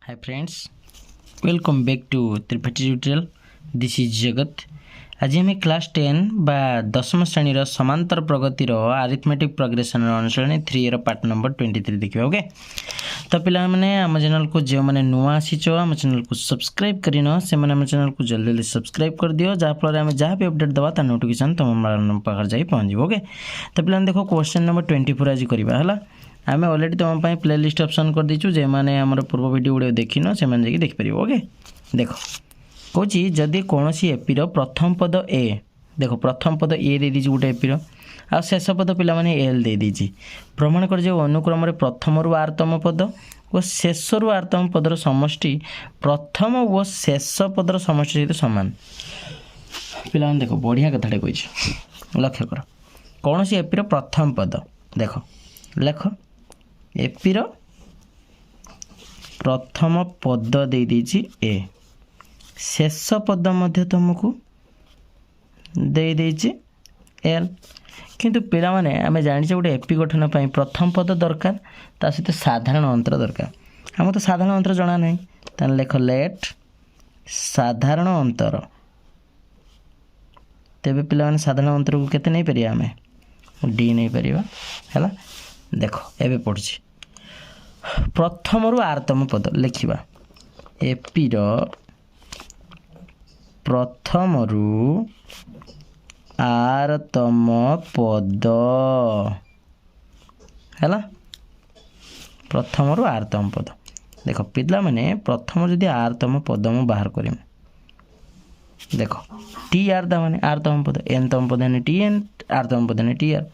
Hi friends, welcome back to Arithmetic tutorial. This is Jagat. आज हमें class 10 बा 10th श्रेणी समांतर प्रगतिर आरिथमेटिक प्रोग्रेशन अनुसरणी 3 पार्ट नंबर 23 देखिए। ओके तो पिला माने आम चैनल को जो मैंने नुआ आसीच आम चैनल को सब्सक्राइब करन से आम चैनल को जल्दी जल्दी सब्सक्राइब कर दियो जहाँफल आम जहाँ भी अपडेट दवा ता नोटिफिकेशन तुम पाखे जाई पहुँच। ओके तो पिला देखो क्वेश्चन नंबर 24 आज करवा है। आम अलरेडी तुम प्लेलिस्ट ऑप्शन कर दीचु जे माने हमर पूर्व वीडियो गुड़े देखिन से माने देख पार। ओके देखो कौन जदि कौन एपी प्रथम पद ए देखो प्रथम पद ए दे दीजिए गोटे एपी आ शेष पद पिला माने एल दे दीजिए प्रमाण कर जो अनुक्रम प्रथम रु आरतम पद और शेष रु आरतम पदर समष्टि प्रथम और शेष पदर समष्टि सहित सामान। पिला देखो बढ़िया कथाटे कही लक्ष्य कर कौन एपी प्रथम पद देख लेख एपी प्रथम पद दे दीजिए ए शेष पद मध्य तुमको दे दीजिए एल किंतु पिला माने आम जाने गोटे एपी गठन पर प्रथम पद दरकार ता सहित साधारण अंतर दरकार आम तो साधारण अंतर जना नहीं तान लेख लेट साधारण अंतर तेबे पिला माने साधारण अंतर को केते नहीं परिया आम डी नहीं परिया है। देखो एबे पढ़ी प्रथम रु आरतम पद लिखा एपी प्रथम रु आरतम पद है प्रथम रु आरतम पद देख पिला माने प्रथम जदि आरतम पद मु बाहर करें देख टी आर दा माने आरतम पद एन तम पद ने टी एन आरतम पद ने T R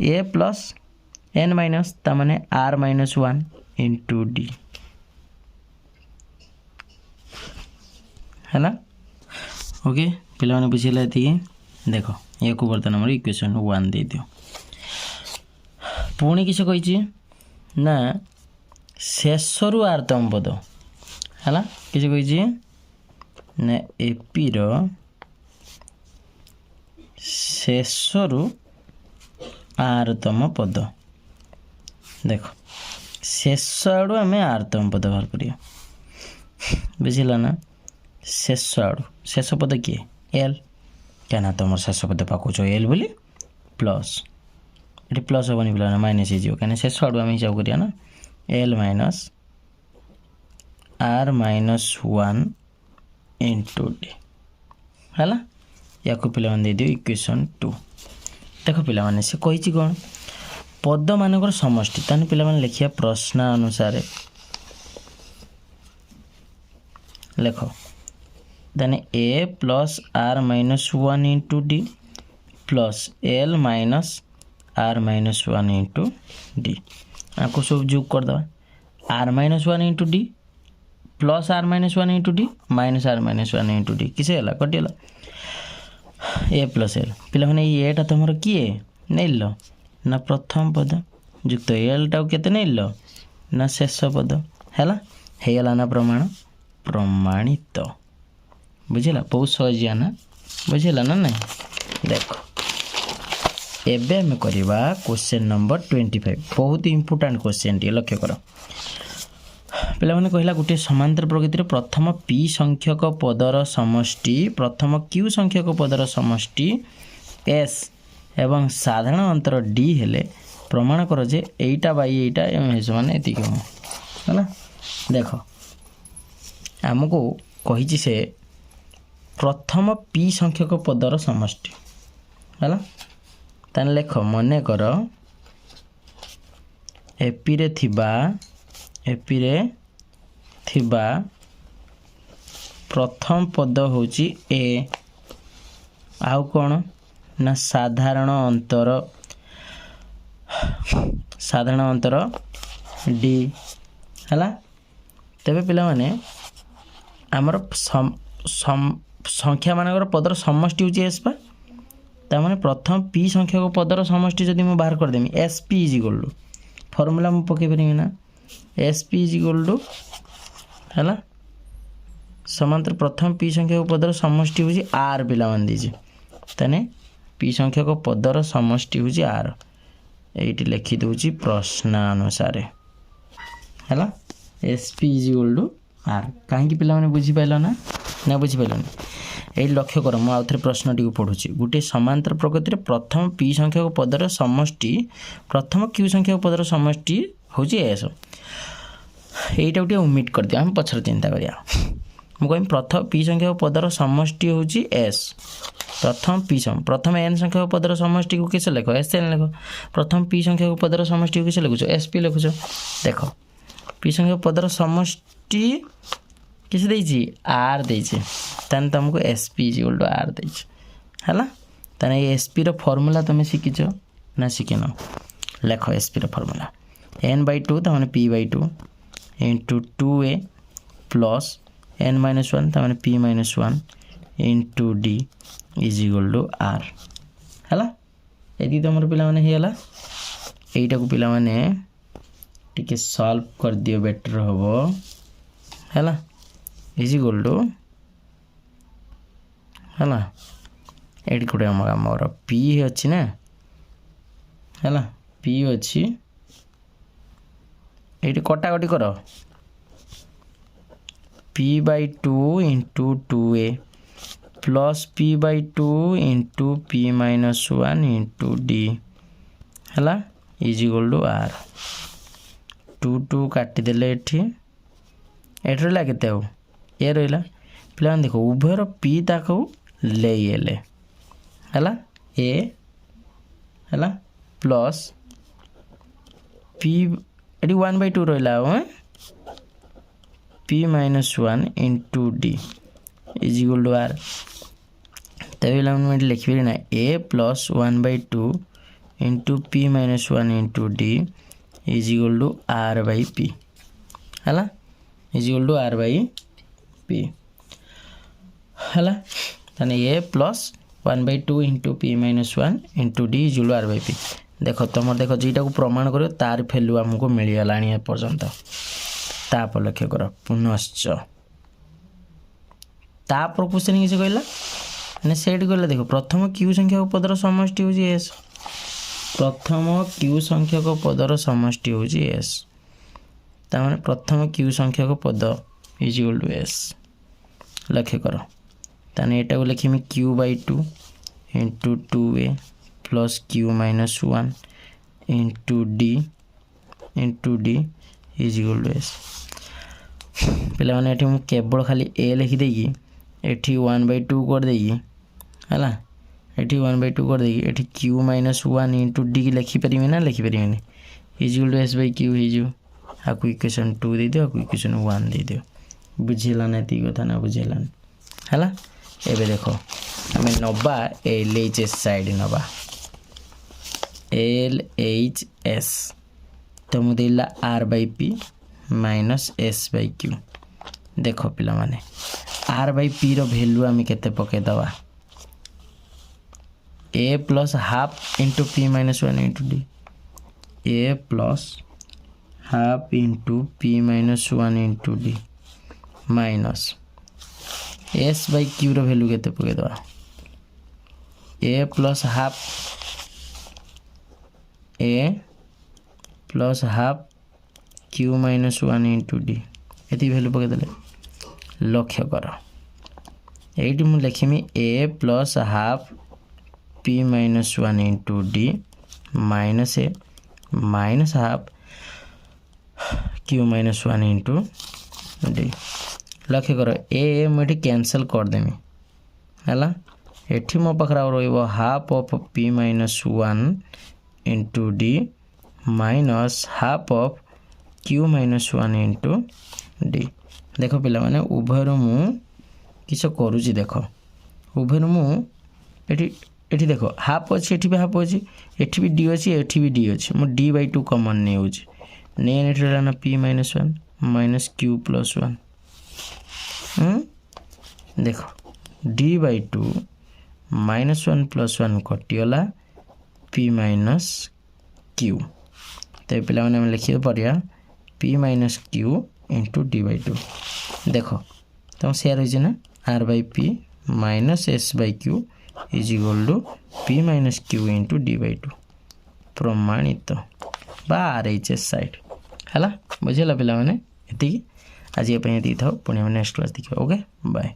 A plus N minus ता माने आर माइनस 1 इंटू डी है ना। ओके पिला माने बुझिला थी देखो ये को बर्तन हमर इक्वेशन 1 दे दियो पुणी किसे कहिछि ना शेष रु आरतम पद है किसे कहिछि ना एपी रो शेष रु आरतम पद देख शेष आड़ू आम आरतम पद बाहर करिया बुझिला ना शेष आड़ू शेष पद किए एल क्या तुम शेष पद पाकुच एल बोली प्लस ये प्लस हेनी पिला माइनस हो क्या शेष आड़ू आम हिसाब करिया ना L minus are minus 1 into D है या पिला दे दियो इक्वेशन 2। देख पिला माने से कही कौन पद मानकर समष्टि ताने पिला माने लिखिया प्रश्न अनुसार लेख ताने a plus r minus 1 into d plus l minus are minus 1 into d आपको सब जोग कर दवा r minus 1 into d plus r minus 1 into d minus are minus 1 into d किसे है कटिला ए प्लस एल पिला माने एटा तुम किए नहीं लो ना प्रथम पद युक्त एल टा केते नहीं लो ना शेष पद है गला ना प्रमाण प्रमाणित बुझेला बहुत सहजिया ना बुझेला ना नहीं। देखो एबे हम करवा क्वेश्चन नंबर 25 बहुत इंपोर्टेंट क्वेश्चन टी लक्ष्य कर पिला माने कहला गोटे समांतर प्रकृतिर प्रथम पी संख्यक पदर समष्टि प्रथम क्यू संख्यक पदर समष्टि एस एवं साधारण अंतर डी हेले प्रमाण कर जे एटा बाई एटा माने एतिक है ना। देख आमको कही से प्रथम पी संख्यक पदर समष्टि है तान लेख मन कर एपी रे थिबा प्रथम पद होची ए आउ कौन ना साधारण अंतर डी है तेबे पिला माने आमर संख्या मानकर पदर समष्टि होची एस पा ता माने प्रथम पी संख्या को पदर समष्टि जदि मैं बाहर कर देमी S P is equal to formula मैं पके परिमी ना S P is equal to है समांतर प्रथम पी संख्या को पदर समष्टि होची आर पिला मान दीजिए तने पी संख्या को पदर समष्टि होची आर एटी लिखि दूची प्रश्न अनुसार है S P is equal to R कहीं पिला माने बुझी पाइल ना बुझी पाइल ये लक्ष्य कर मुझे आउ थे प्रश्नटी को पढ़ुची गोटे समांतर प्रकृति प्रथम पी संख्यक पदर समष्टि प्रथम क्यू संख्यक पदर समष्टि हूँ एस यहीटा गोटे ओमिट कर दिया हम पछर चिंता करिया मु कह प्रथम पी संख्यक पदर समष्टि हूँ एस प्रथम पी प्रथम एन संख्यक पदर समष्टि को किस लिख एस एन लिख प्रथम पी संख्यक पदर समष्टि को किस लिखुच एस पी लिखुच देख पी संख्यक पदर समष्टि किस देछि आर देछि तन तुमको S P is equal to r देछि हला तने एस पी रो फार्मूला तुम शिखिछ ना शिखिन लेख एस पी रो फार्मूला n/2 तमाने p/2 into 2a plus n-1 तमाने p-1 into d is equal to r हला यदि तुम पिला माने हे हला एटा को पिला माने टिके सॉल्व कर दियो बेटर होबो हला इज इक्वल टू हला एटी कोटे हमर p अछि ना हला p अछि एटी कटा कटी करो p/2 into 2a plus p/2 into p-1 into d हला इज इक्वल टू r 2 काटी देले एठी एठी रहा केते हो ए रहिला पिला देखो उभयर p ताको ले एले हला a हला प्लस p एटी 1/2 रहिला हो p-1 into d is equal to r तबेला मैं लिखबी ना a plus 1/2 into p-1 into d is equal to r/p हला इज इक्वल टू r/p हला तने a plus 1/2 into p-1 into d is equal to r/p देखो तुम देखो जीटा को प्रमाण करो तार भैल्यू हमको मिलगला पर्यंत तापर लक्ष्य कर पुनश्च तापर क्वेश्चन किसी कहला मैंने सेट कहला देखो प्रथम क्यू संख्यक पदर समष्टि हूँ एस प्रथम क्यू संख्यक पदर समष्टि हूँ एस ताने प्रथम क्यू संख्यक पद इज इक्वल टू एस लक्ष्य कर ताने एटा को लिखिमी q/2 into 2a plus q-1 into d is equal to S पिला माने एठी केवल खाली a लिखि देगी एठी 1/2 कर देगी हला एठी 1/2 कर देगी एठी q-1 इंटू d लिखि परिमे ना लिखि परिमे इज इक्वल टू s/q हिजो आकु इक्वेशन 2 दे दियो आकु इक्वेशन 1 दे दियो बुझिला ना ती कथा ना बुझिला हला एबे देखो हमें नबा LHS साइड नबा LHS तो मुझे दिला r/p माइनस s/q देखो पिला माने r/p रो वैल्यू आमी केते पके दवा a plus half into p-1 into d a plus half into p-1 into d minus s/q रो वैल्यू केते पके दवा a plus half q-1 into d ये वैल्यू पके देले लक्ष्य कर ये मुझे लिखिमी a plus half p-1 into d minus a minus half q-1 into d लक्ष्य कर ए मुझे कैंसल कर देमी है एठी मो पाखर रो half of p-1 into d minus half of q-1 into d देख पिला माने उभयर मु किस करूची देख उभयर मु एठी देख हाफ अच्छी एठी भी हाफ अच्छी एठी भी d अच्छी एठी भी d अच्छी मु d/2 कॉमन ने होची ने एठी रहना p-1 माइनस q+1 देखो d/2 -1 + 1 कटिगला p-q तो पिला माने हम लिखि परिया p-q इंटू d/2 देखो तो शेयर होइछ ना r/p minus s/q is equal to p-q into d/2 प्रमाणित बा RHS साइड हला बुझिला पिला माने ये आज ये था पुणी नेक्स्ट क्लास देखिए ओके बाय।